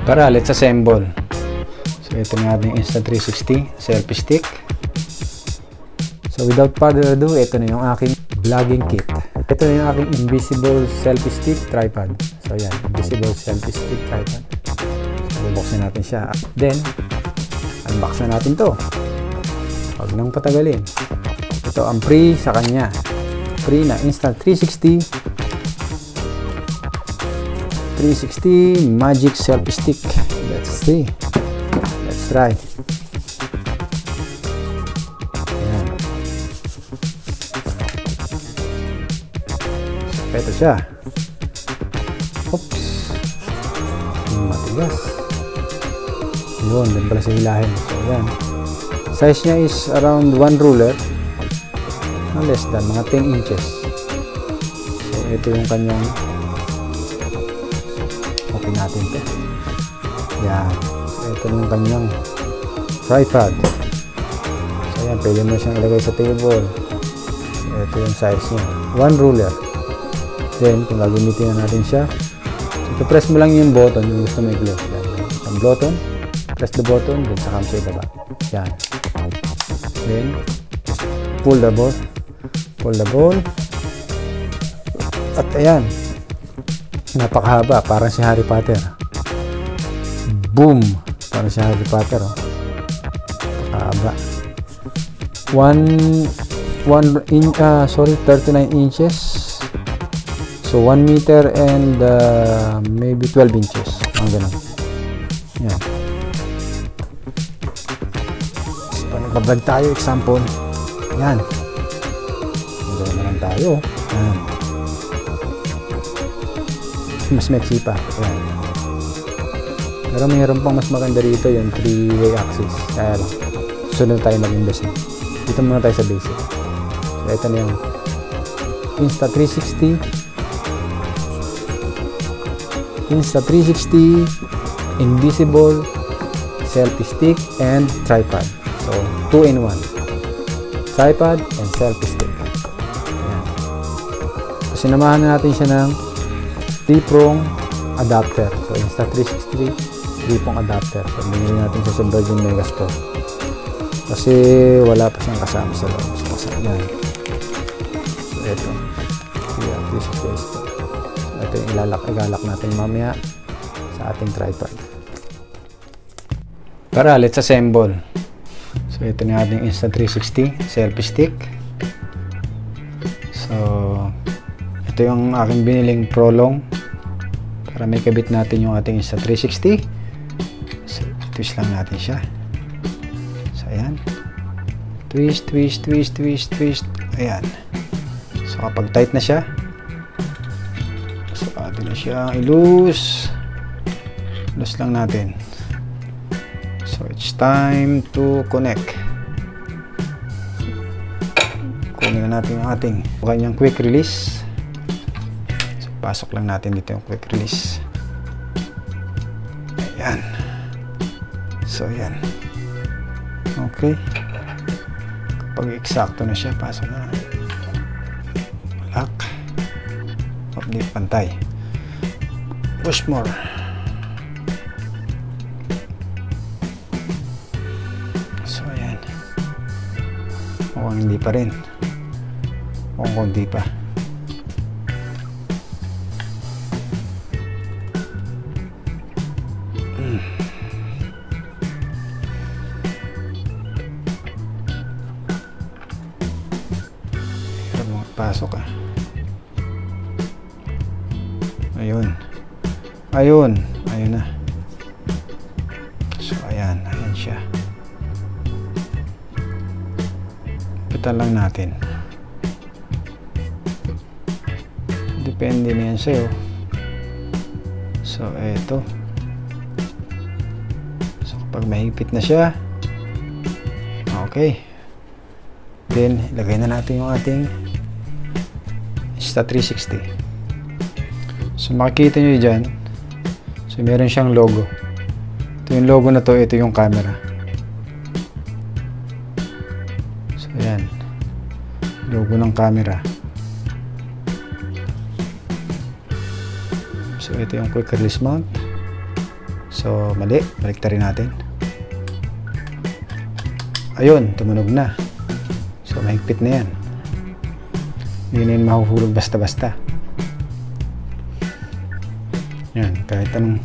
Tara, let's assemble. So ito na ating Insta360 selfie stick. So without further ado, ito na yung aking vlogging kit. Ito na yung aking invisible selfie stick tripod. So yan, invisible selfie stick tripod. So bubuksan natin siya. Then unbox na natin to. Huwag nang patagalin. Ito ang free sa kanya. Free na Insta360 magic selfie stick. Let's see. Let's try. Ayan. So, ito siya. Oops. Matigas. Yun, din pala sa hilahin. So, ayan. Size niya is around 1 ruler. Less than mga 10 inches. So, ito yung kanyang open natin ito. Yan. So, ito yung kanyang tripod. So, yan. Pwede mo siyang ilagay sa table. So, ito yung size niya. 1 ruler. Then, kung gagamitin na natin siya, so, press mo lang yung button yung gusto mo i-close. Yan. Yung button. Press the button. Then, saka mo siya ibaba. Yan. Then, pull the ball. Pull the ball. At ayan. Napakahaba, parang si Harry Potter. Boom! Parang si Harry Potter, oh. Napakahaba. 39 inches. So 1 meter and maybe 12 inches. Ang ganun. Yan. Pag-vlog tayo, example. Yan. Magawin na lang tayo. Yan. Mas maiksi pa. Ayan. Pero mayroon pang mas maganda rito yung 3-way axis. Kaya lang, sunod tayo mag-invest na. Dito muna tayo sa basic. So ito na yung Insta360 invisible selfie stick and tripod. So 2-in-1 tripod and selfie stick. Ayan. So sinamahan na natin siya ng 3-prong adapter. So Insta360 3-prong adapter. So binili natin siya sa Virgin Megastore kasi wala pa siyang kasama sa loob. So yan. So ito Insta360. So ito yung ilalak natin mamaya sa ating tripod. Tara, let's assemble. So ito na ating Insta360 selfie stick. So ito yung aking biniling prolong para may kabit natin yung ating Insta360. So, twist lang natin siya. So, ayan. Twist, twist, twist, twist, twist. Ayan. So, kapag tight na siya, so, atin na siya i-loose. Loose lang natin. So, it's time to connect. Kunin na natin yung ating kanyang quick release. Pasok lang natin dito yung quick release. Ayan. So, ayan. Okay. Kapag eksakto na siya, pasok na. Lock. Hindi pantay. Push more. So, ayan. Mukhang hindi pa rin. Mukhang konti pa. Pasok ah. Ayun. Ayun na. So ayan siya. Pitan lang natin. Depende na yan sa'yo. So eto. So kapag mahigpit na siya, okay, then ilagay na natin yung ating Insta360. So makikita nyo dyan, so meron siyang logo. Ito yung logo na to, ito yung camera. So ayan, logo ng camera. So ito yung quick release mount. So, mali. Baliktarin natin. Ayun, tumunog na. So, mahigpit na yan. Hindi na yun mahuhulog basta-basta. Yan, kahit anong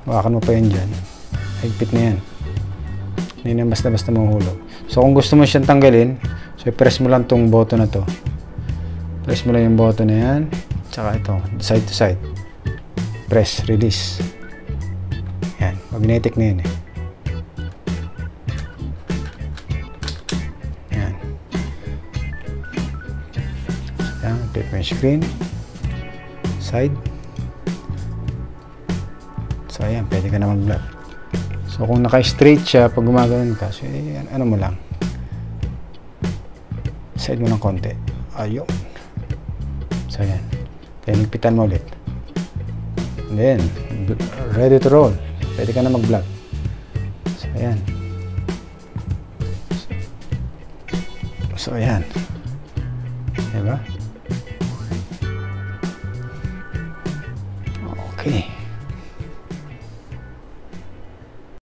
hawakan mo pa yan dyan, mahigpit na yan. Hindi na basta-basta mahuhulog. So, kung gusto mo siyang tanggalin, so, i-press mo lang tong button na to. Press mo lang yung button na yan. Tsaka ito, side to side. Press, release. Yan, magnetic na yun eh. Yan. Yan, flip mo yung screen. Side. So, ayan, pwede ka na mag-vlog. So, kung naka-straight siya, pag gumagano'n ka, so, ano mo lang. Side mo ng konti. Ayun. So, ayan. Kaya nagpitan mo ulit. And then, ready to roll. Pwede ka na mag-vlog. So, ayan. So, ayan. Diba? Okay.